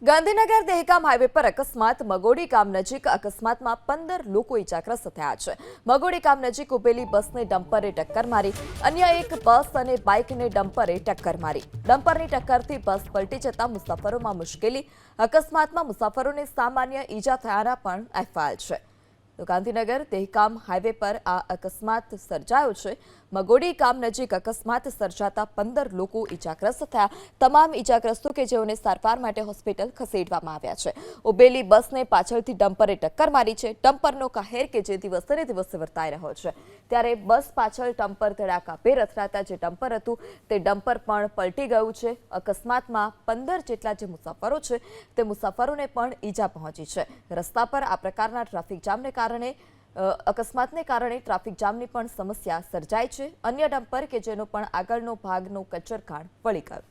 Gandhinagar Dehgam highway પર અકસ્માત મગોડી ગામ નજીક અકસ્માતમાં 15 લોકો ઇજાગ્રસ્ત થયા છે। મગોડી ગામ નજીક ઉભેલી બસને ડમ્પરે ટક્કર મારી। અન્ય એક બસ અને બાઇકને ડમ્પરે ટક્કર મારી। ડમ્પરની ટક્કરથી બસ પલટી જતા મુસાફરોમાં મુશ્કેલી। અકસ્માતમાં મુસાફરોને સામાન્ય ઈજા થયાના પણ અહેવાલ છે। તો ગાંધીનગર દહેગામ હાઈવે પર આ અકસ્માત સર્જાયો છે। મગોડી ગામ નજીક અકસ્માત સર્જાતા 15 લોકો ઇજાગ્રસ્ત થયા। તમામ ઇજાગ્રસ્તો કે જેઓને સારવાર માટે હોસ્પિટલ ખસેડવામાં આવ્યા છે। ઉભેલી બસને પાછળથી ડમ્પરે ટક્કર મારી છે। ડમ્પરનો કહેર કે જે દિવસે ને દિવસે વર્તાઈ રહ્યો છે, ત્યારે બસ પાછળ ડમ્પર ધડાકાભેર અથડાતા જે ડમ્પર હતું તે ડમ્પર પણ પલટી ગયું છે। અકસ્માતમાં 15 જેટલા જે મુસાફરો છે તે મુસાફરોને પણ ઈજા પહોંચી છે। રસ્તા પર આ પ્રકારના ટ્રાફિક જામને અકસ્માતને કારણે ટ્રાફિક જામની પણ સમસ્યા સર્જાઈ છે। અન્ય ડમ્પર કે જેનો પણ આગળનો ભાગનો કચરખાણ વળી ગયો।